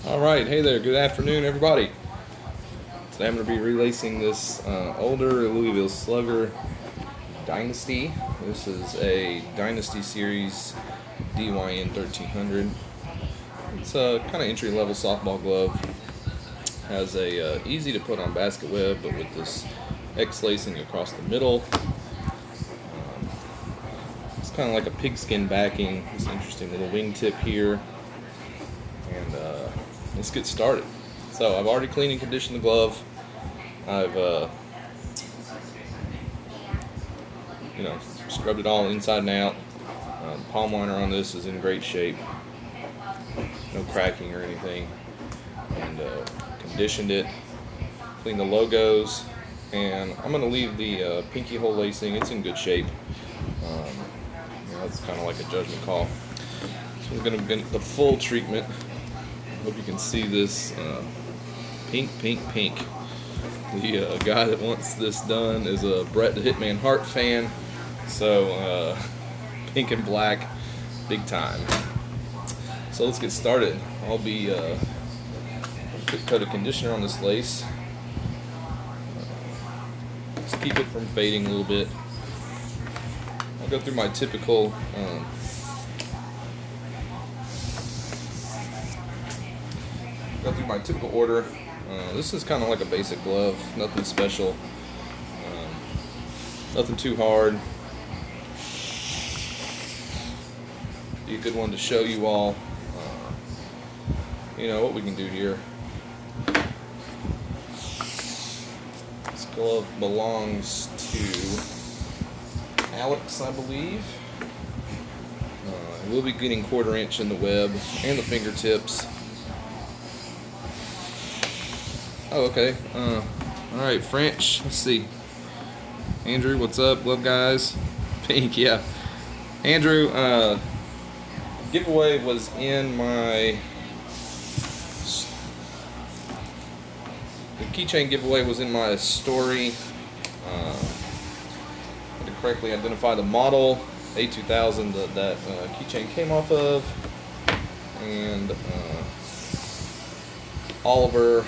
Alright, hey there, good afternoon everybody. Today I'm going to be relacing this older Louisville Slugger Dynasty. This is a Dynasty Series DYN 1300. It's a kind of entry level softball glove. Has a easy to put on basket web, but with this X lacing across the middle. It's kind of like a pigskin backing. This interesting little wingtip here. And let's get started. So I've already cleaned and conditioned the glove. I've scrubbed it all inside and out. The palm liner on this is in great shape, no cracking or anything. And conditioned it, cleaned the logos, and I'm going to leave the pinky hole lacing. It's in good shape. It's kind of like a judgment call. So we're going to get the full treatment. Hope you can see this pink. The guy that wants this done is a Bret the Hitman Hart fan, so pink and black, big time. So let's get started. I'll be quick coat of conditioner on this lace. Just keep it from fading a little bit. I'll go through my typical order. This is kind of like a basic glove, nothing special, nothing too hard. Be a good one to show you all, what we can do here. This glove belongs to Alex, I believe. We'll be getting 1/4 inch in the web and the fingertips. Oh, okay. Alright, French. Let's see. Andrew, what's up? Love guys. Pink, yeah. Andrew, giveaway was in my... The keychain giveaway was in my story. I had to correctly identify the model, A2000 that keychain came off of. And Oliver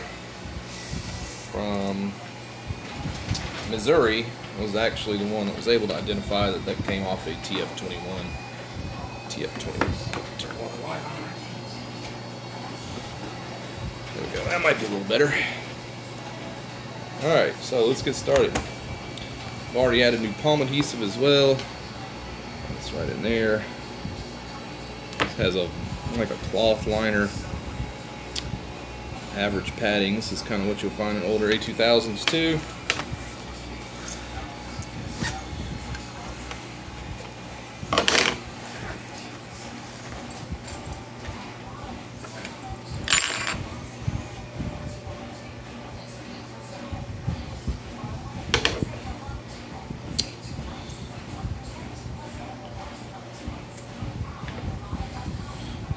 from Missouri was actually the one that was able to identify that came off a TF21. Turn one light on. There we go. That might be a little better. Alright, so let's get started. I've already added new palm adhesive as well. That's right in there. This has like a cloth liner. Average padding. This is kind of what you'll find in older A2000s too.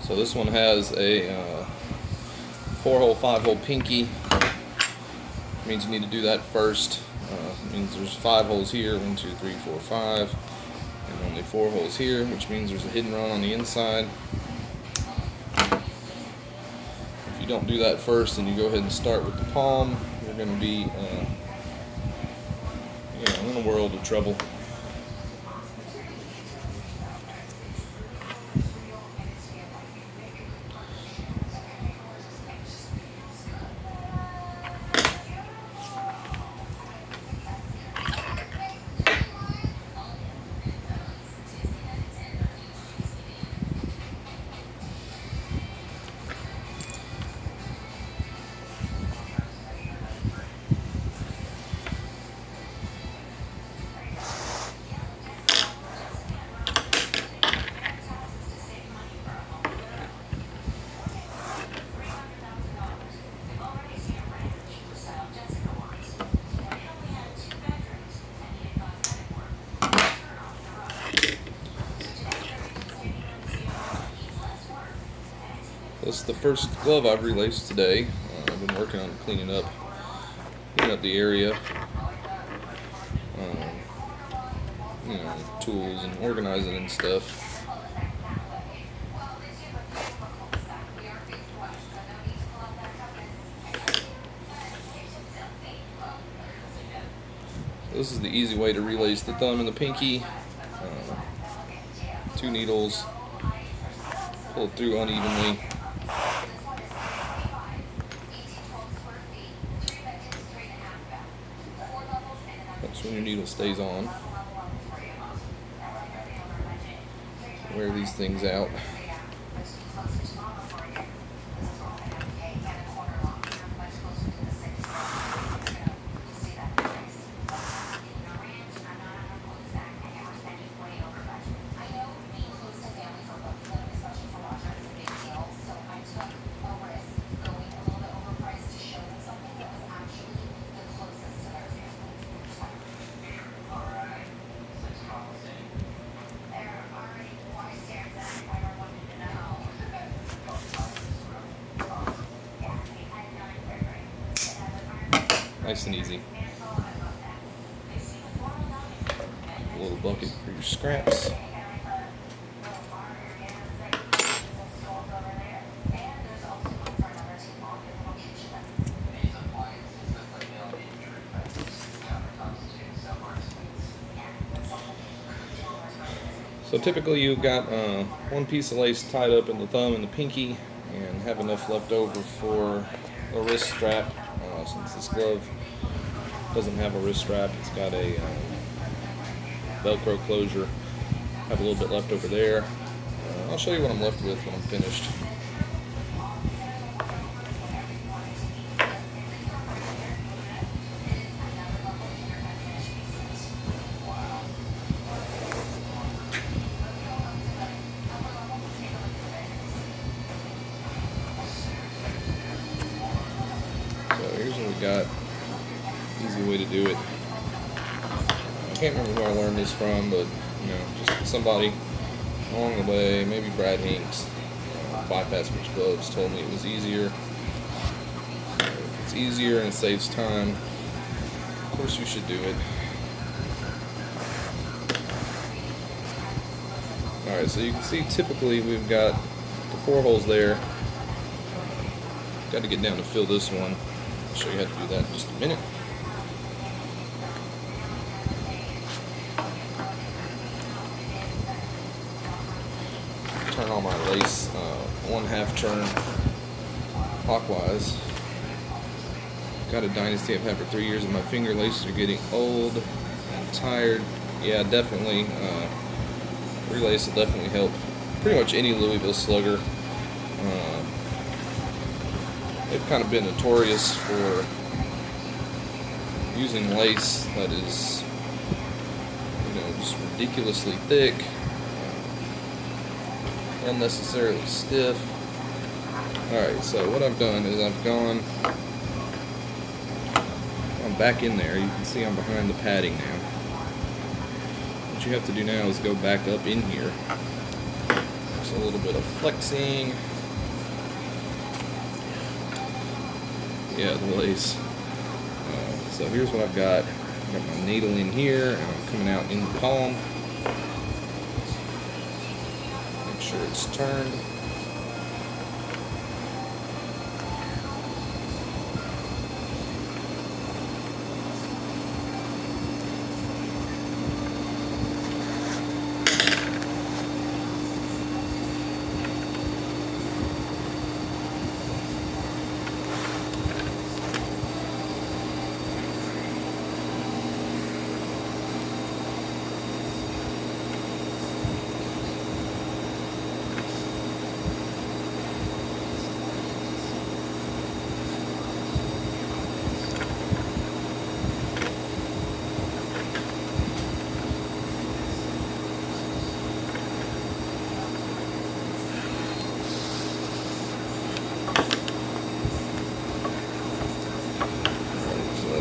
So this one has a 4-hole, 5-hole pinky. Means you need to do that first. Means there's 5 holes here, 1, 2, 3, 4, 5, and only 4 holes here, which means there's a hidden run on the inside. If you don't do that first and you go ahead and start with the palm, you're going to be in a world of trouble. This is the first glove I've relaced today. I've been working on cleaning up the area, tools and organizing and stuff. This is the easy way to relace the thumb and the pinky. 2 needles, pull it through unevenly. That's when your needle stays on. Wear these things out. Nice and easy. A little bucket for your scraps. So typically you've got one piece of lace tied up in the thumb and the pinky, and have enough left over for a wrist strap. Since this glove doesn't have a wrist strap, it's got a Velcro closure. Have a little bit left over there. I'll show you what I'm left with when I'm finished. Here's what we got. Easy way to do it. I can't remember who I learned this from, but just somebody along the way, maybe Brad Hinks, bypass pitch gloves, told me it was easier. If it's easier and it saves time, of course you should do it. Alright, so you can see typically we've got the 4 holes there. Got to get down to fill this one. I'll show you how to do that in just a minute. Turn all my lace 1/2 turn clockwise. Got a Dynasty I've had for 3 years, and my finger laces are getting old and tired. Yeah, definitely. Relace will definitely help pretty much any Louisville slugger. They've kind of been notorious for using lace that is, just ridiculously thick, unnecessarily stiff. Alright, so what I've done is I'm back in there. You can see I'm behind the padding now. What you have to do now is go back up in here. Just a little bit of flexing. Yeah, the lace. So here's what I've got. I've got my needle in here, and I'm coming out in the palm. Make sure it's turned.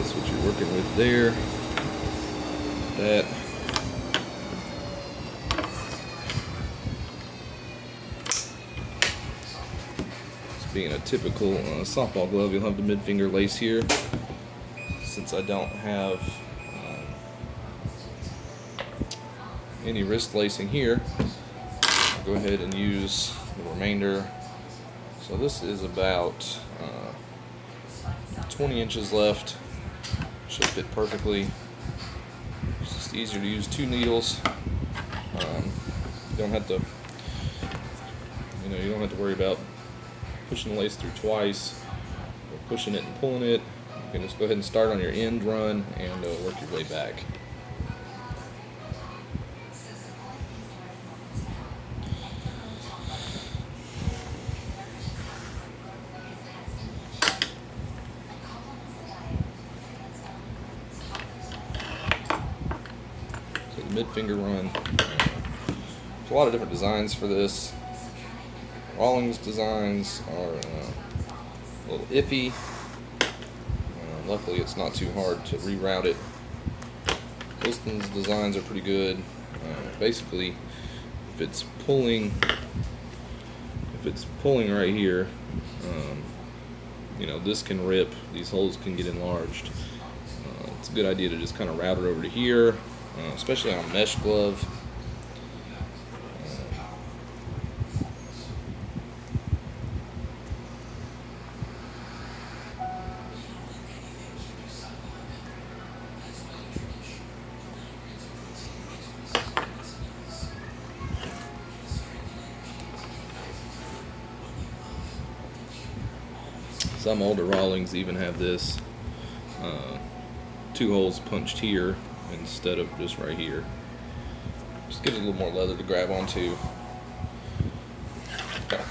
What you're working with there. That. This being a typical softball glove, you'll have the mid-finger lace here. Since I don't have any wrist lacing here, I'll go ahead and use the remainder. So this is about 20 inches left. Should fit perfectly. easier to use 2 needles. You don't have to, you don't have to worry about pushing the lace through twice, or pushing it and pulling it. You can just go ahead and start on your end run and work your way back. So the mid-finger run. There's a lot of different designs for this. Rawlings designs are a little iffy. Luckily, it's not too hard to reroute it. Piston's designs are pretty good. Basically, if it's pulling right here, this can rip. These holes can get enlarged. It's a good idea to just kind of route it over to here, especially on a mesh glove. Some older Rawlings even have this 2 holes punched here instead of just right here. Just gives it a little more leather to grab onto. Okay.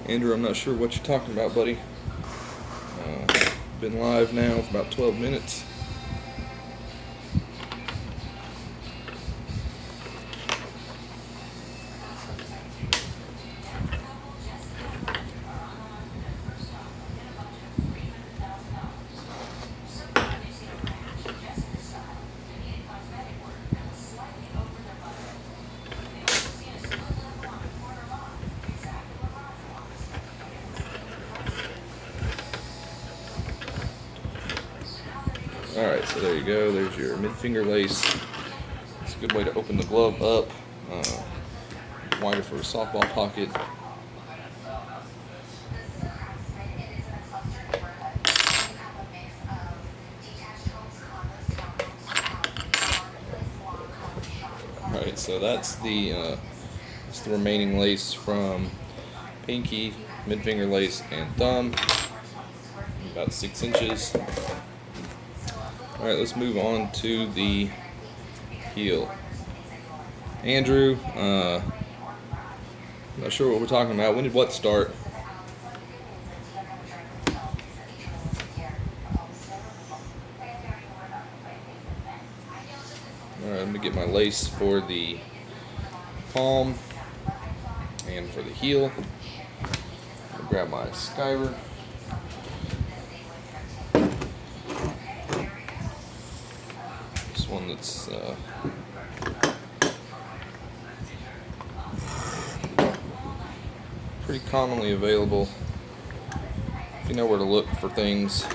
Andrew, I'm not sure what you're talking about, buddy. Been live now for about 12 minutes. Alright, so there you go. There's your mid-finger lace. It's a good way to open the glove up. Wider for a softball pocket. Alright, so that's the remaining lace from pinky, mid-finger lace, and thumb. About 6 inches. Alright, let's move on to the heel. Andrew, not sure what we're talking about. When did what start? Alright, let me get my lace for the palm and for the heel. I'll grab my skiver. One that's pretty commonly available if you know where to look for things.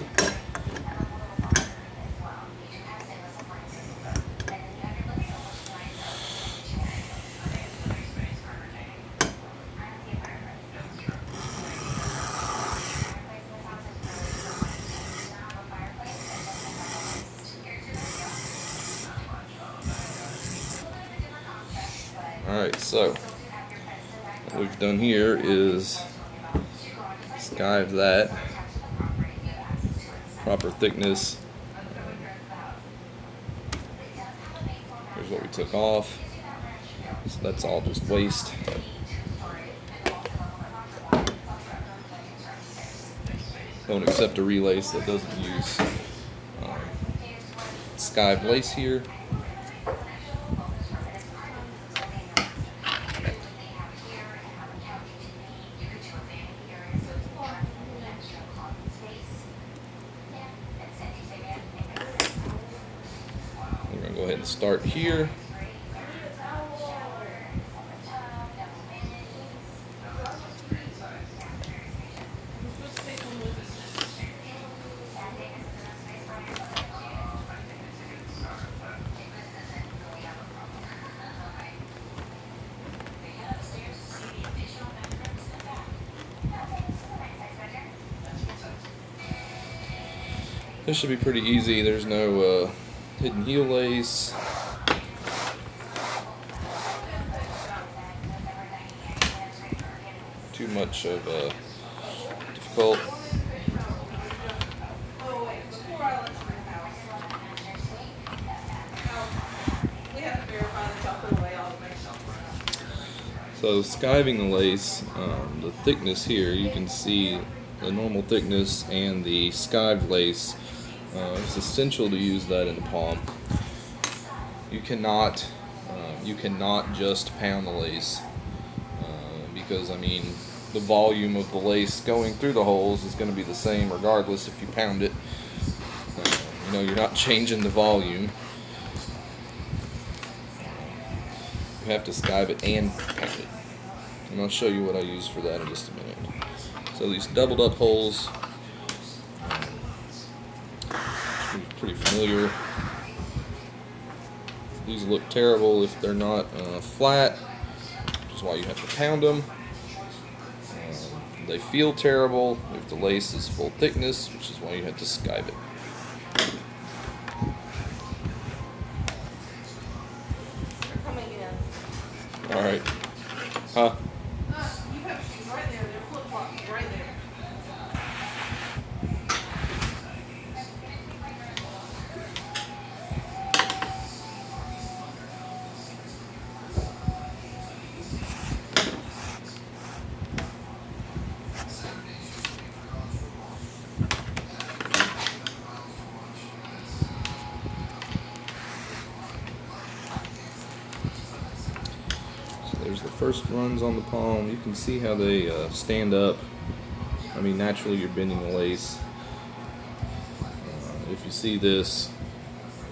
Alright, so what we've done here is skive that proper thickness. Here's what we took off. So that's all just waste. Don't accept a relace that doesn't use skive lace here. We're going to go ahead and start here. This should be pretty easy. There's no hidden heel lace. Too much of difficult. So skiving the lace, the thickness here, you can see the normal thickness and the skived lace. It's essential to use that in the palm. You cannot just pound the lace because I mean the volume of the lace going through the holes is going to be the same regardless if you pound it. You know, you're not changing the volume. You have to skive it and pound it. And I'll show you what I use for that in just a minute. So these doubled up holes, pretty familiar. These look terrible if they're not flat, which is why you have to pound them. They feel terrible if the lace is full thickness, which is why you have to skive it. All right. Huh? You have shoes right there. They're flip-flops right there. There's the first runs on the palm. You can see how they stand up. I mean, naturally you're bending the lace. If you see this,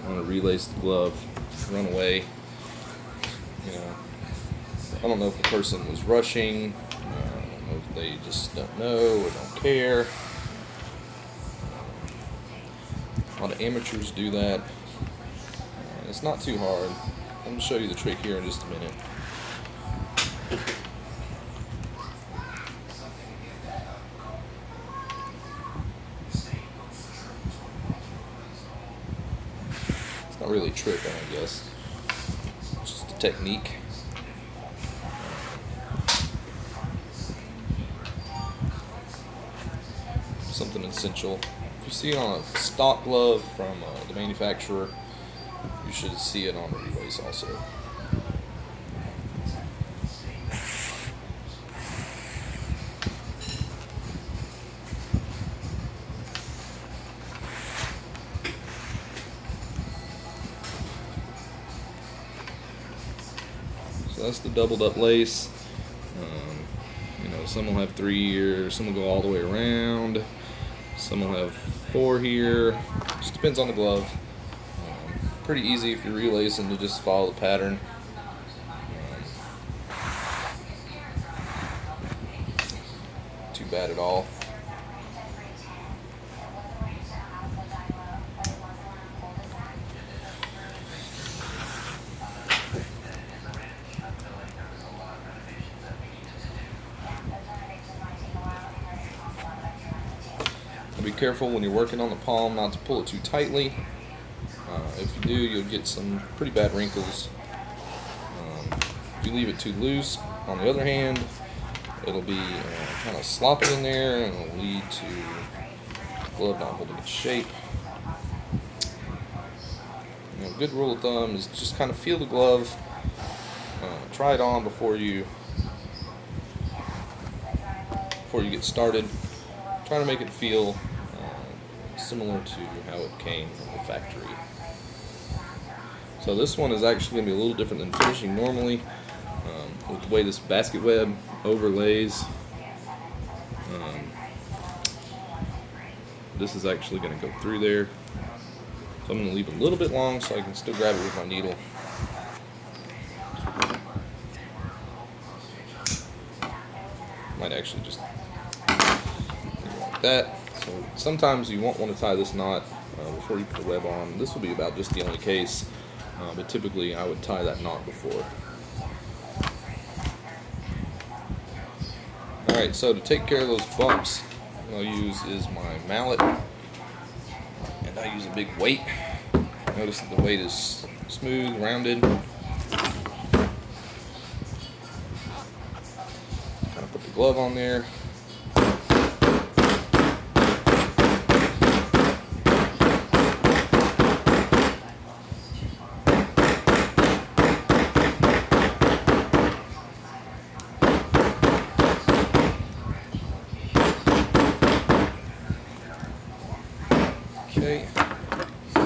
I want to relace the glove, run away. You know, I don't know if the person was rushing. I don't know if they just don't know or don't care. A lot of amateurs do that. It's not too hard. I'm going to show you the trick here in just a minute. It's not really a trick, I guess. It's just a technique. Something essential. If you see it on a stock glove from the manufacturer, you should see it on the Relace also. So that's the doubled up lace. You know, some will have 3 here, some will go all the way around, some will have 4 here. Just depends on the glove. Pretty easy if you're relacing to just follow the pattern. Too bad at all. Be careful when you're working on the palm not to pull it too tightly. If you do, you'll get some pretty bad wrinkles. If you leave it too loose, on the other hand, it'll be kind of sloppy in there and it'll lead to the glove not holding its shape. You know, a good rule of thumb is just kind of feel the glove, try it on before you get started. Try to make it feel similar to how it came from the factory. So this one is actually going to be a little different than finishing normally. With the way this basket web overlays, this is actually going to go through there. So I'm going to leave it a little bit long so I can still grab it with my needle. Might actually just like that. So sometimes you won't want to tie this knot before you put the web on. This will be about just the only case, but typically I would tie that knot before. Alright, so to take care of those bumps, what I'll use is my mallet, and I use a big weight. Notice that the weight is smooth, rounded. Kind of put the glove on there. Okay. So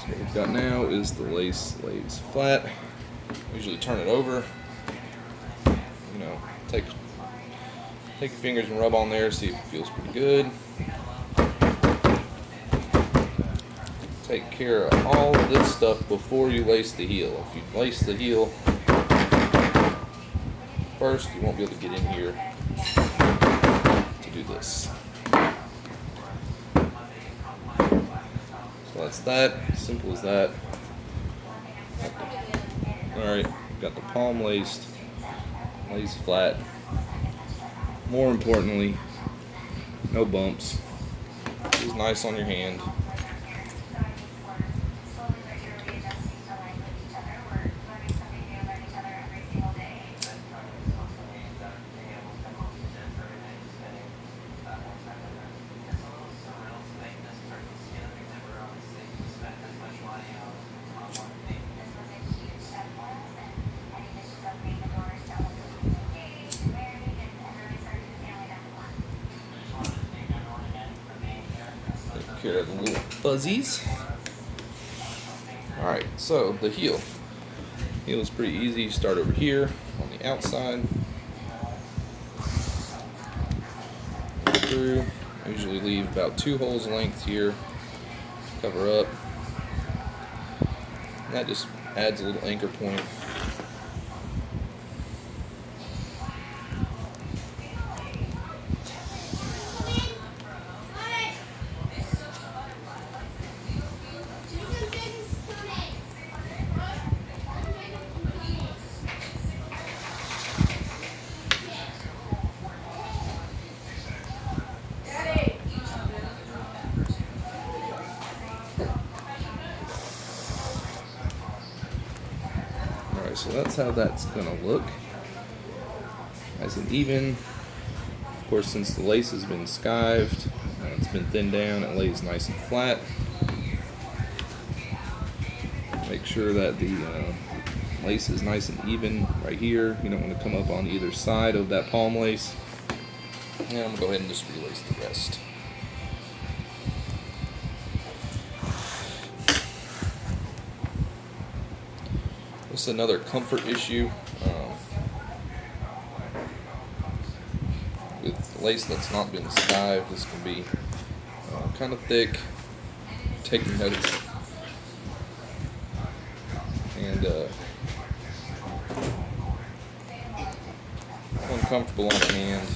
what we've got now is the lace lays flat. Usually turn it over. You know, take your fingers and rub on there, see if it feels pretty good. Take care of all of this stuff before you lace the heel. If you lace the heel first, you won't be able to get in here to do this. So that's that, simple as that. Alright, got the palm laced, lays flat. More importantly, no bumps. It's nice on your hand. Take care of the little fuzzies. Alright, so the heel. Heel is pretty easy. You start over here on the outside. Through. I usually leave about 2 holes length here. Cover up. And that just adds a little anchor point. Alright, so that's how that's gonna look. Nice and even. Of course, since the lace has been skived, it's been thinned down, it lays nice and flat. Make sure that the lace is nice and even right here. You don't want to come up on either side of that palm lace. And I'm going to go ahead and just relace the rest. This is another comfort issue. With lace that's not been skived, this can be kind of thick. Take notes. And uncomfortable on the hand.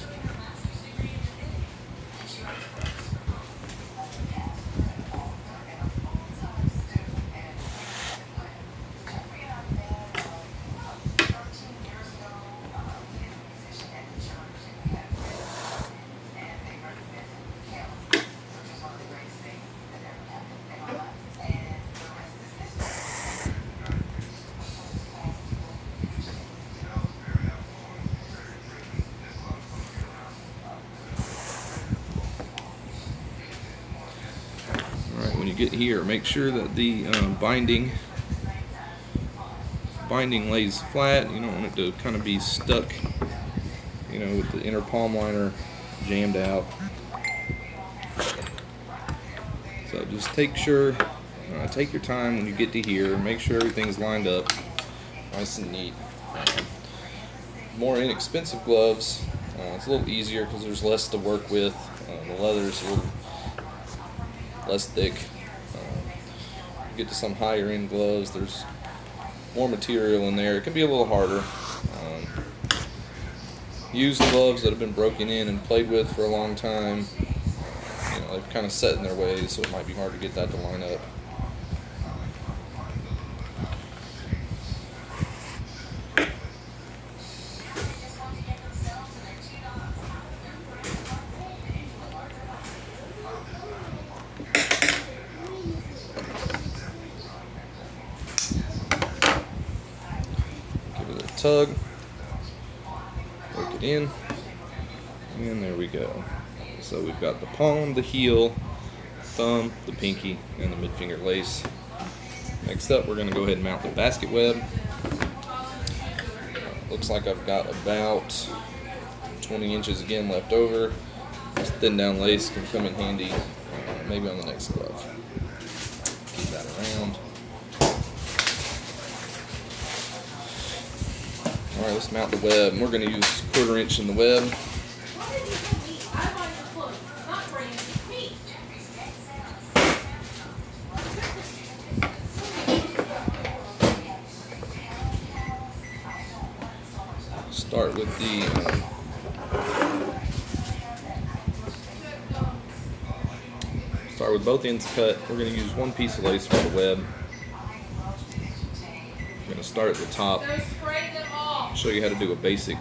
When you get here, make sure that the binding lays flat. You don't want it to kind of be stuck, you know, with the inner palm liner jammed out. So just take your time when you get to here. Make sure everything's lined up, nice and neat. More inexpensive gloves, it's a little easier because there's less to work with. The leather's a little less thick. Get to some higher end gloves, there's more material in there. It can be a little harder. Used gloves that have been broken in and played with for a long time, you know, they've kind of set in their ways, so it might be hard to get that to line up. tug, work it in, and there we go. So we've got the palm, the heel, thumb, the pinky, and the mid finger lace. Next up, we're going to go ahead and mount the basket web. Looks like I've got about 20 inches again left over. This thin down lace can come in handy, maybe on the next glove. Keep that around. Alright, let's mount the web. We're going to use 1/4 inch in the web. Start with the start with both ends cut. We're going to use one piece of lace for the web. We're going to start at the top. Show you how to do a basic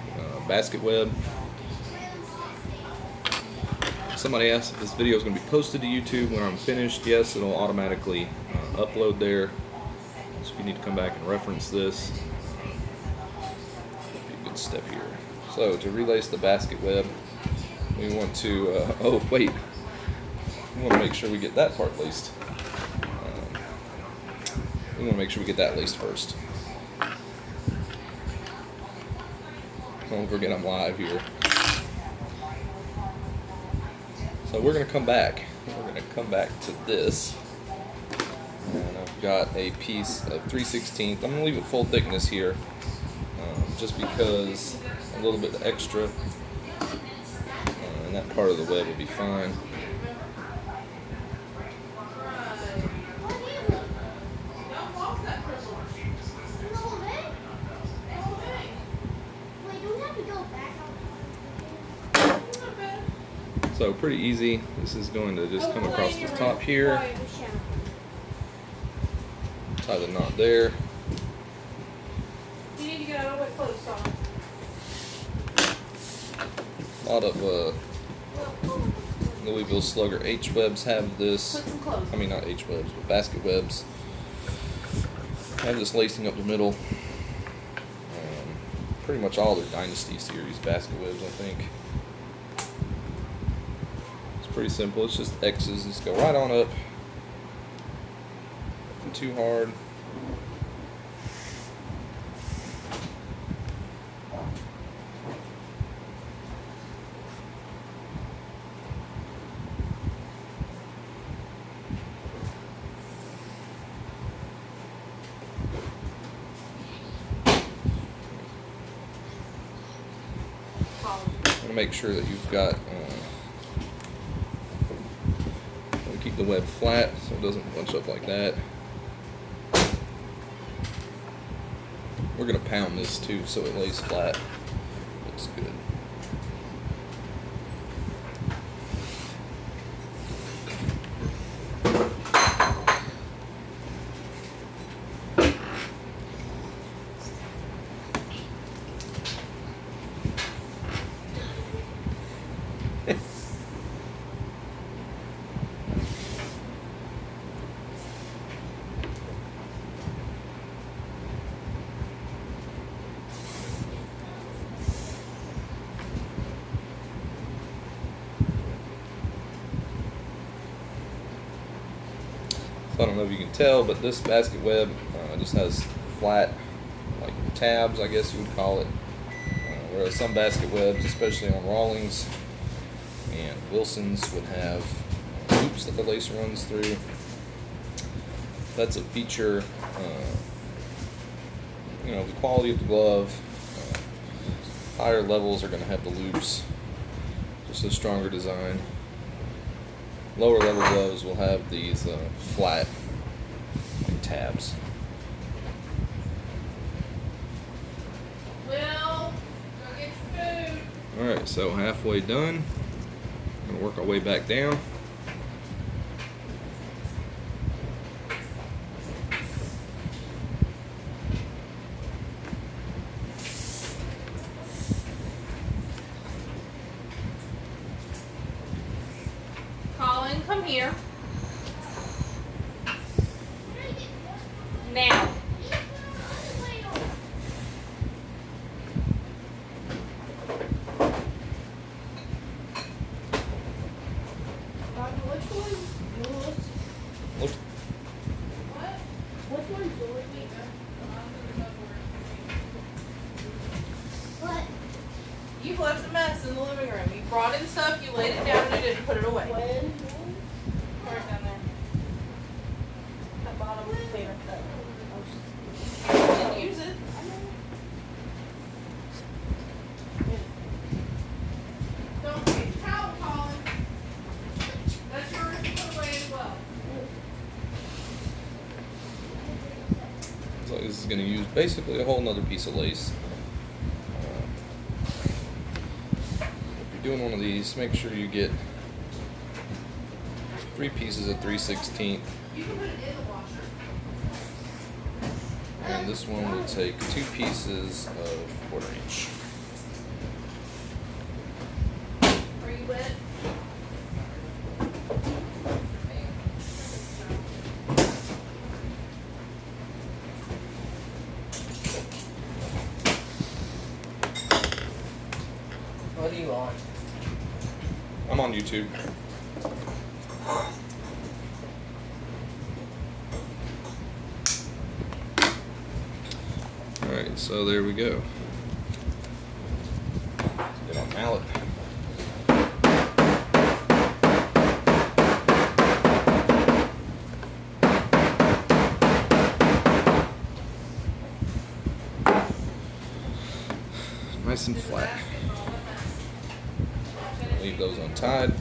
basket web. Somebody asked if this video is going to be posted to YouTube when I'm finished. Yes, it'll automatically upload there. So if you need to come back and reference this, step here. So to relace the basket web, we want to oh wait, we want to make sure we get that part laced. We want to make sure we get that laced first. Don't forget I'm live here. So we're going to come back. We're going to come back to this, and I've got a piece of 3/16. I'm going to leave it full thickness here. Just because a little bit extra, and that part of the web will be fine. So pretty easy. This is going to just come across the top here, tie the knot there. A lot of Louisville Slugger H-webs have this. I mean, not H-webs, but basket webs have this lacing up the middle. Pretty much all their Dynasty series basket webs, I think. It's pretty simple. It's just X's. Just go right on up. Nothing too hard. Make sure that you've got keep the web flat so it doesn't bunch up like that. We're going to pound this too so it lays flat. Looks good. So I don't know if you can tell, but this basket web just has flat, like tabs, I guess you would call it. Whereas some basket webs, especially on Rawlings and Wilsons, would have loops that the lace runs through. That's a feature, the quality of the glove. Higher levels are going to have the loops, just a stronger design. Lower level gloves will have these flat tabs. Will, go get your food. Alright, so halfway done. I'm going to work our way back down. Colin, come here. Now. You've left a mess in the living room. You brought in stuff, you laid it down, and you didn't put it away. When? Right down there. That bottom container. You didn't use it. Don't forget your towel, Colin. That's yours to put away as well. So this is going to use basically a whole nother piece of lace. If you're doing one of these, make sure you get 3 pieces of 3/16. You can put it in the washer. And this one will take 2 pieces of 1/4 inch. Are you wet? What are you on? I'm on YouTube. Alright, so there we go. Let's get on mallet. Nice and flat. Leave those untied.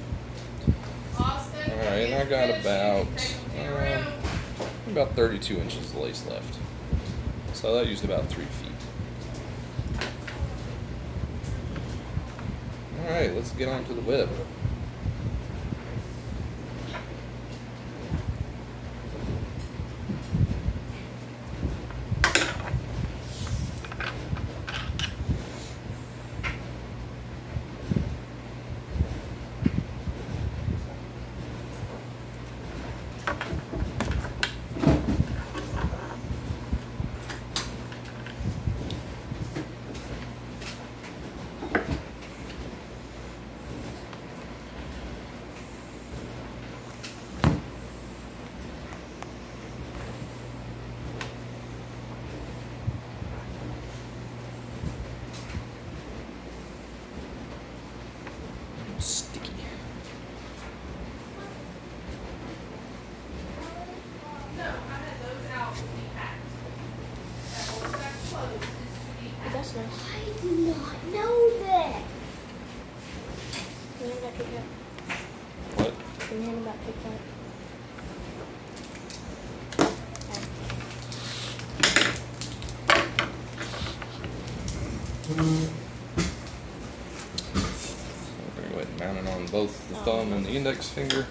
Alright, and I got about 32 inches of lace left. So that used about 3 feet. Alright, let's get on to the web. Sticky. No, I had those out to be packed. That whole stack of clothes is to be packed. That's nice. I did not know that. Can you hand that Kit Kat? What? Can you hand that Kit Kat? We're going to go ahead and mount it on both the thumb and the index finger.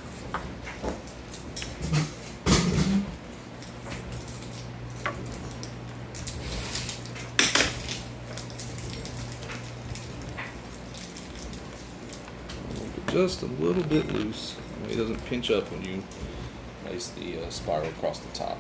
Just a little bit loose. That way it doesn't pinch up when you place the spiral across the top.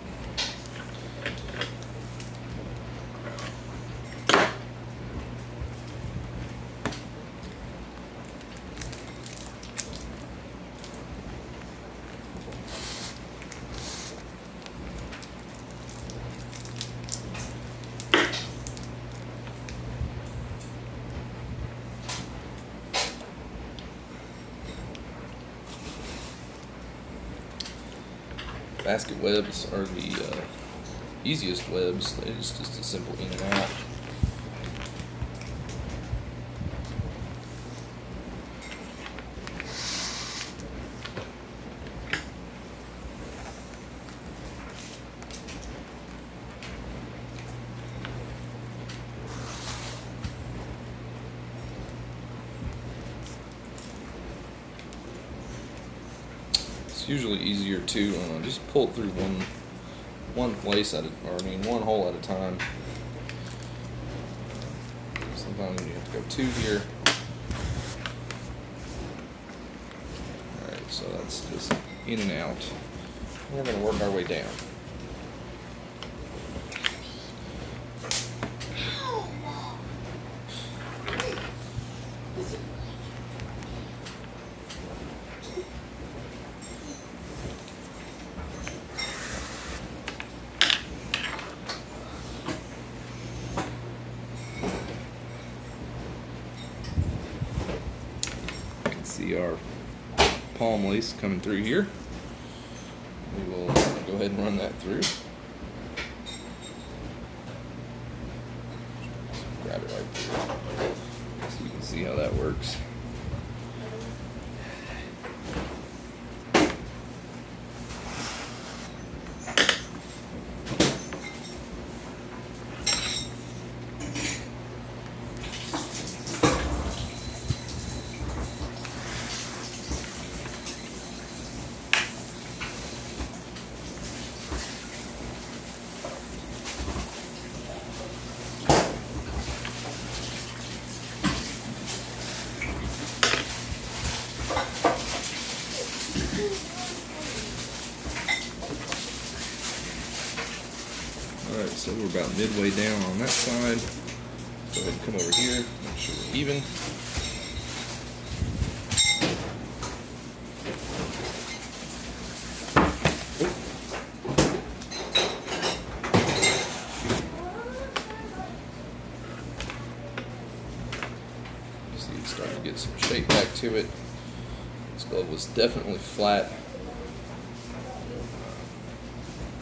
Basket webs are the easiest webs. It's just a simple in and out. It's usually easier to just pull it through one place at one hole at a time. Sometimes you have to go 2 here. Alright, so that's just in and out. We're going to work our way down. See our palm lace coming through here. We will go ahead and run that through. Grab it right through so you can see how that works. Alright, so we're about midway down on that side. Go ahead and come over here, make sure we're even. See, it's starting to get some shape back to it. This glove was definitely flat.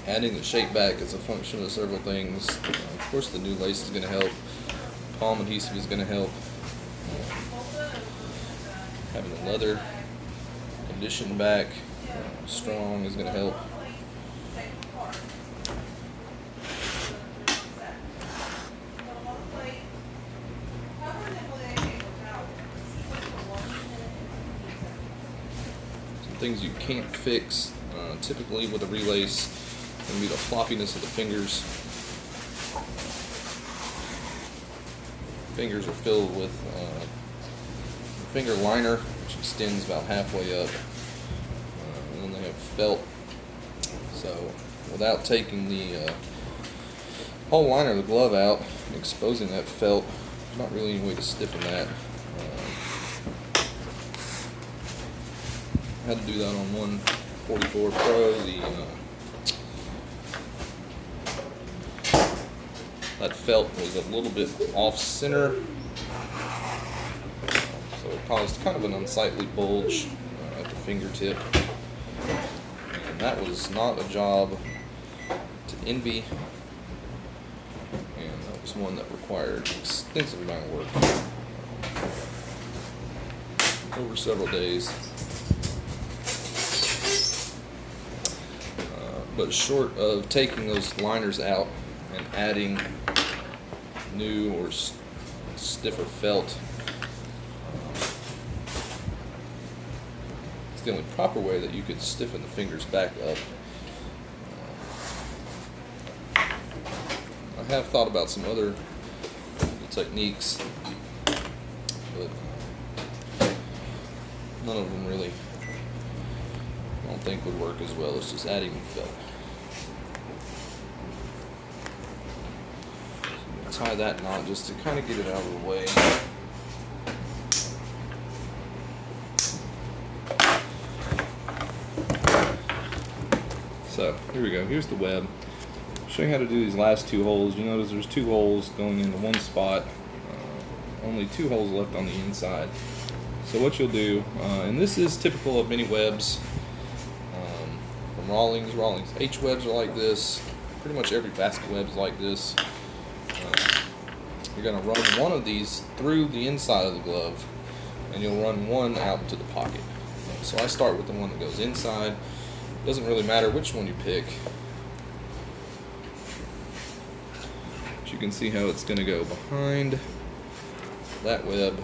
Adding the shape back is a function of several things. Of course, the new lace is going to help. Palm adhesive is going to help. Having the leather conditioned back strong is going to help. Some things you can't fix typically with a relace going to be the floppiness of the fingers. Fingers are filled with finger liner, which extends about halfway up, and then they have felt. So without taking the whole liner of the glove out and exposing that felt, there's not really any way to stiffen that. I had to do that on 144 Pro. That felt was a little bit off center, so it caused kind of an unsightly bulge at the fingertip. And that was not a job to envy, and that was one that required an extensive amount of work over several days. But short of taking those liners out and adding new or stiffer felt, it's the only proper way that you could stiffen the fingers back up. I have thought about some other techniques, but none of them really, I don't think, would work as well as just adding felt. Tie that knot just to kind of get it out of the way. So here we go. Here's the web. Show you how to do these last two holes. You notice there's two holes going into one spot. Only two holes left on the inside. So what you'll do, and this is typical of many webs from Rawlings. H webs are like this. Pretty much every basket web is like this. You're going to run one of these through the inside of the glove, and you'll run one out into the pocket. So I start with the one that goes inside. It doesn't really matter which one you pick, but you can see how it's going to go behind that web,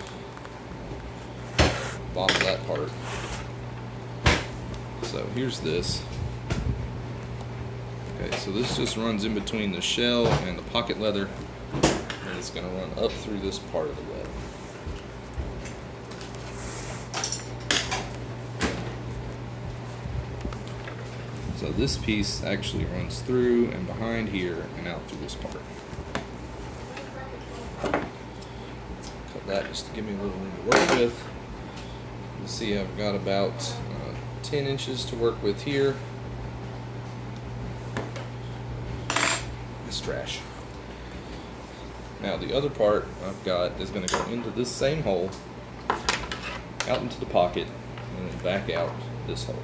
bottom of that part. So here's this. Okay, so this just runs in between the shell and the pocket leather, and it's going to run up through this part of the web. So this piece actually runs through and behind here and out through this part. Cut that just to give me a little room to work with. You see I've got about 10 inches to work with here. It's trash. Now the other part I've got is going to go into this same hole, out into the pocket, and then back out this hole.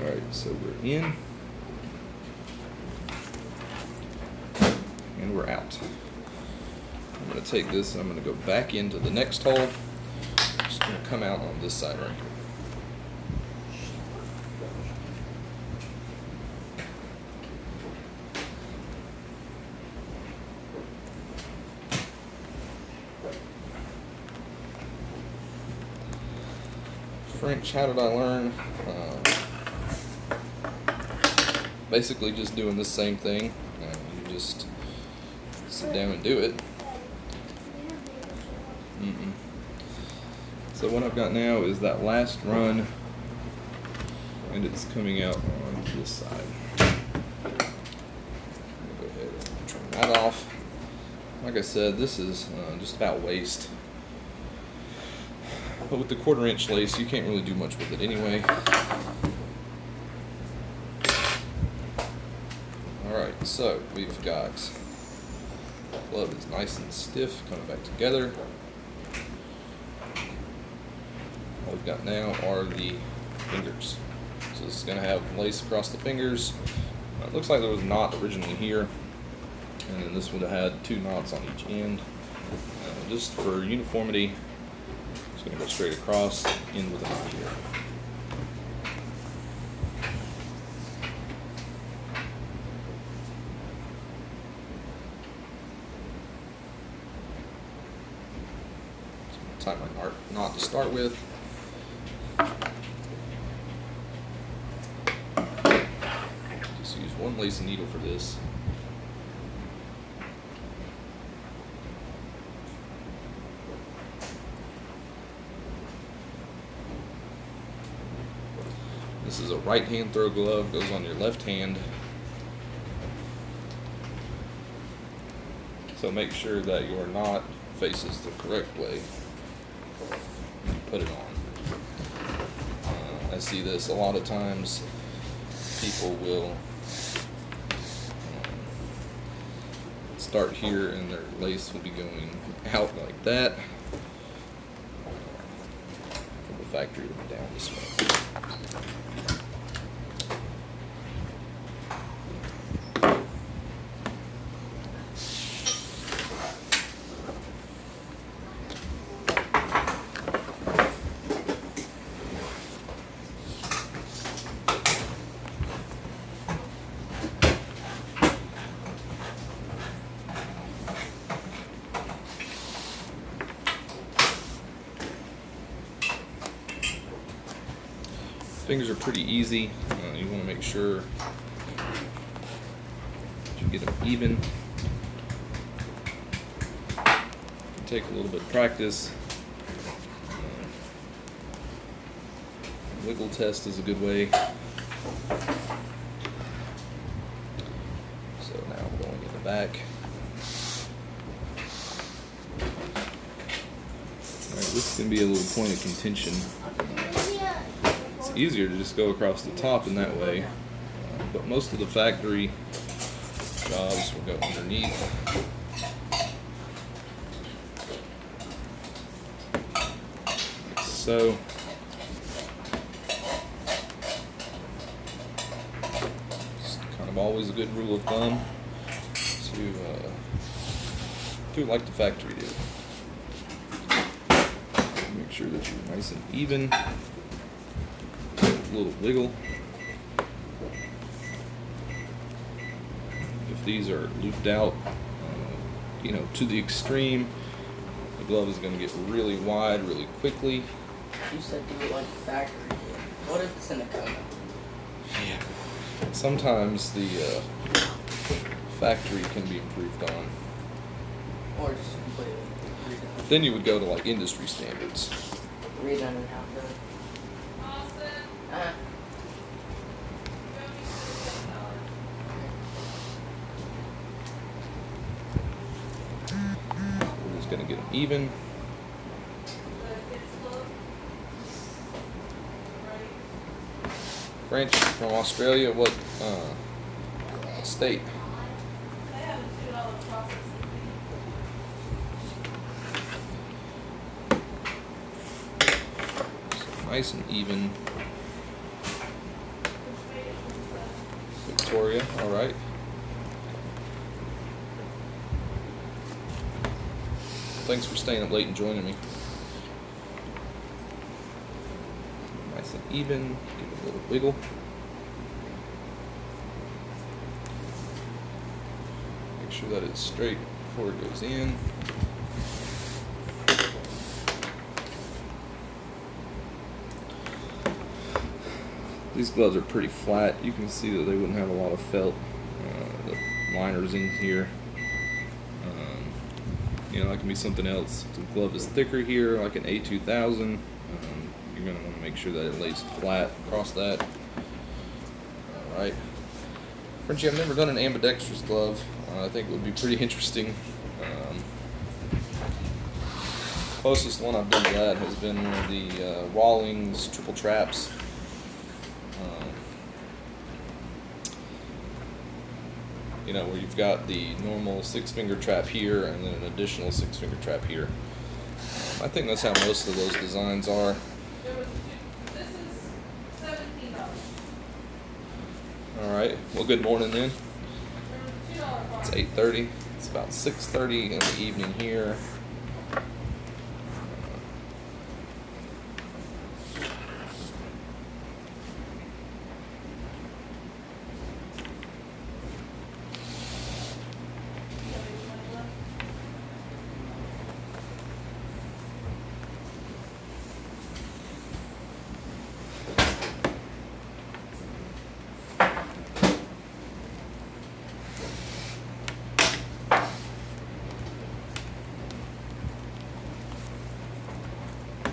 Alright, so we're in. And we're out. I'm going to take this and I'm going to go back into the next hole. Just going to come out on this side right here. French, how did I learn? Basically just doing the same thing. You just sit down and do it. So what I've got now is that last run, and it's coming out on this side. I'm gonna go ahead and turn that off. Like I said, this is just about waist. But with the 1/4 inch lace, you can't really do much with it anyway. Alright, so we've got the glove is nice and stiff, coming back together. All we've got now are the fingers. So this is going to have lace across the fingers. It looks like there was a knot originally here, and then this would have had 2 knots on each end. Just for uniformity, it's going to go straight across, in with a knot here. So I'm going to tie my knot to start with. Just use 1 lace and needle for this. This is a right hand throw glove, goes on your left hand. So make sure that your knot faces the correct way when you put it on. I see this a lot of times. People will start here and their lace will be going out like that. From the factory to be down this way. Fingers are pretty easy. You want to make sure that you get them even. Take a little bit of practice. Wiggle test is a good way. So now I'm going in the back. Alright, this is going to be a little point of contention. It's easier to just go across the top in that way, but most of the factory jobs will go underneath. Like so. It's kind of always a good rule of thumb to do it like the factory did. Make sure that you're nice and even. A little wiggle. If these are looped out, to the extreme, the glove is going to get really wide really quickly. You said do it like the factory did. What if it's in a cone? Yeah. Sometimes the factory can be improved on. Or just completely redone. Then you would go to like industry standards. Redone and outdone. Just gonna get them even. French from Australia. What state? They have a $2 processing fee. Nice and even. Which made it from Victoria. All right. Thanks for staying up late and joining me. Nice and even. Give it a little wiggle. Make sure that it's straight before it goes in. These gloves are pretty flat. You can see that they wouldn't have a lot of felt. The liner's in here. You know, that can be something else. If the glove is thicker here, like an A2000, you're going to want to make sure that it lays flat across that. Alright. Frenchie, I've never done an ambidextrous glove. I think it would be pretty interesting. Closest one I've done to that has been one of the Rawlings triple traps. You know, where you've got the normal 6-finger trap here and then an additional 6-finger trap here. I think that's how most of those designs are. There was this is $17. Alright, well, good morning then. There was a $2 It's processing. 8:30. It's about 6:30 in the evening here.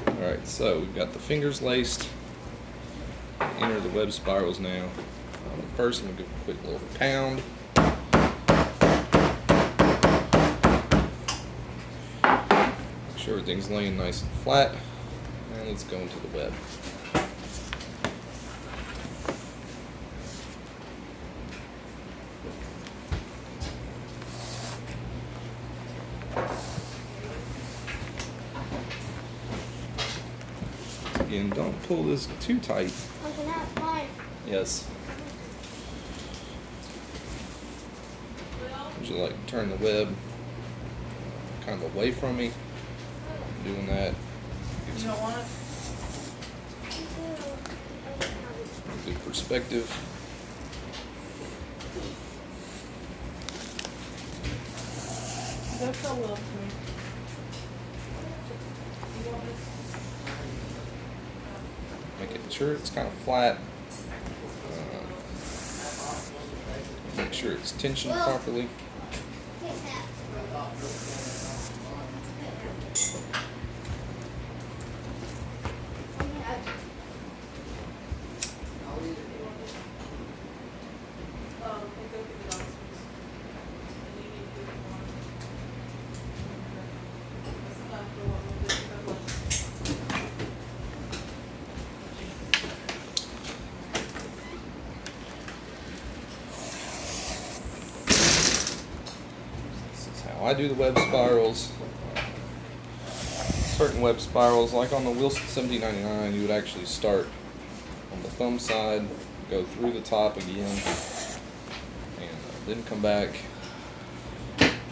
Alright, so we've got the fingers laced. Enter the web spirals now. First, I'm going to give a quick little pound. Make sure everything's laying nice and flat. And let's go into the web. Again, don't pull this too tight. Okay, that's fine. Yes. Usually like turn the web kind of away from me. Doing that gives You don't want it? good perspective. That's so well to me. You want this? Making sure it's kind of flat. Make sure it's tensioned properly. It's okay to don't squeeze. And you need to do it more. That's enough for what we'll do. This is how I do the web spirals. Certain web spirals, like on the Wilson 1799, you would actually start on the thumb side, go through the top again, and then come back.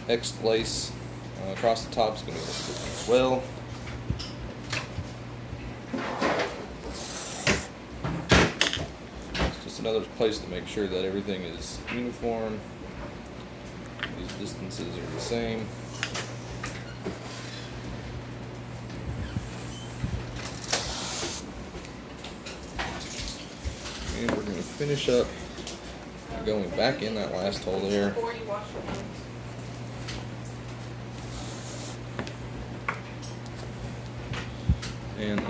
X lace across the top is going to go as well. It's just another place to make sure that everything is uniform. These distances are the same. And we're going to finish up going back in that last hole there. Before you wash your hands. And It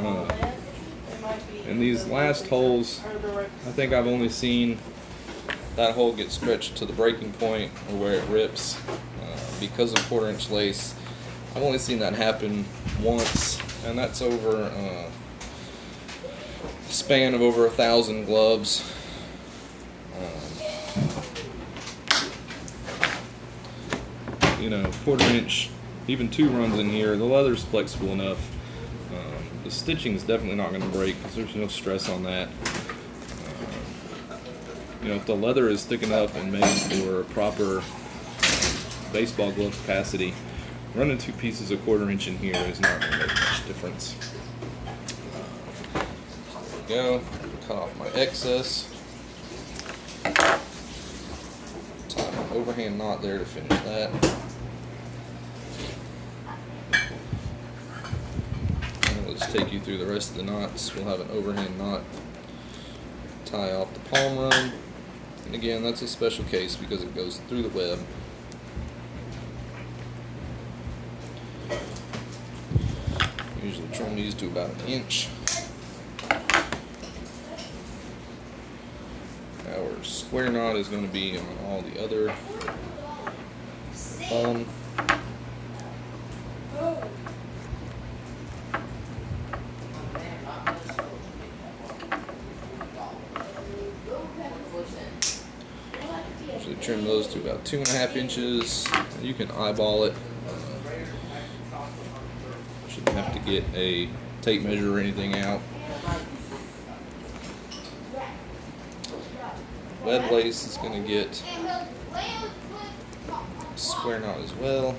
might be. in these last holes, Or the right. I think I've only seen that hole get stretched to the breaking point or where it rips. Because of 1/4 inch lace, I've only seen that happen once, and that's over a span of over 1,000 gloves. You know, quarter inch, even 2 runs in here. The leather's flexible enough. The stitching is definitely not going to break because there's no stress on that. You know, if the leather is thick enough and made for proper baseball glove capacity, running 2 pieces a quarter inch in here is not going to make much difference. There we go. Cut off my excess. Tie my overhand knot there to finish that. And let's take you through the rest of the knots. We'll have an overhand knot. Tie off the palm run. And again, that's a special case because it goes through the web. Usually trim these to about 1 inch. Our square knot is going to be on all the other thumb. Usually trim those to about 2.5 inches. You can eyeball it. Shouldn't have to get a tape measure or anything out. Web lace is going to get a square knot as well.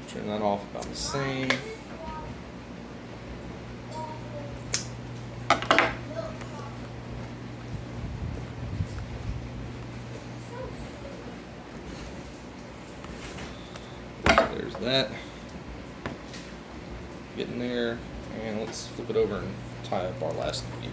Turn that off about the same. There's that. Getting there, and let's flip it over and tie up our last few.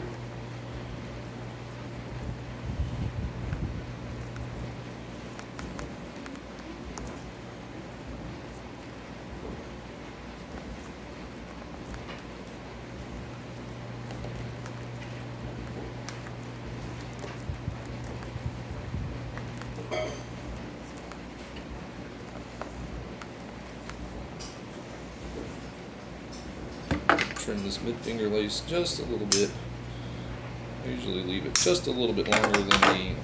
Trim this mid finger lace just a little bit. I usually leave it just a little bit longer than the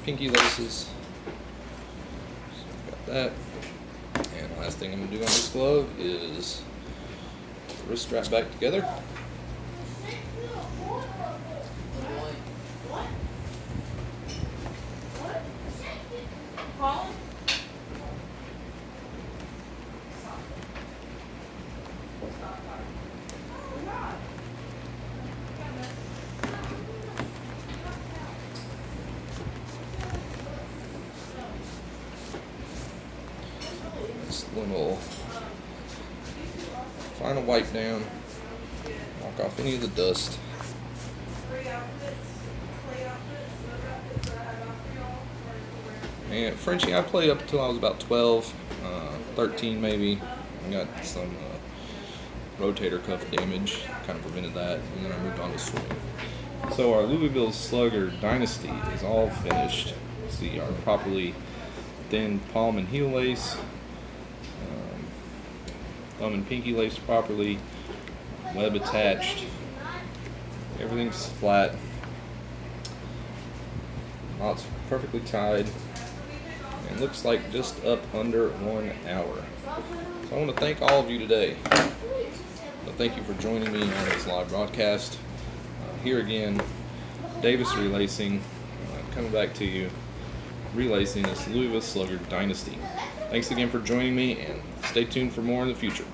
pinky laces. So got that. And last thing I'm going to do on this glove is put the wrist strap back together. This little final wipe down, knock off any of the dust. And Frenchie, I played up until I was about 12, 13 maybe. I got some rotator cuff damage, kind of prevented that, and then I moved on to swimming. So our Louisville Slugger Dynasty is all finished. See our properly thin palm and heel lace, thumb and pinky laced properly, web attached, everything's flat, knots perfectly tied, and looks like just up under 1 hour. So I want to thank all of you today. Thank you for joining me on this live broadcast. Here again, Davis Relacing, coming back to you, relacing this Louisville Slugger Dynasty. Thanks again for joining me, and stay tuned for more in the future.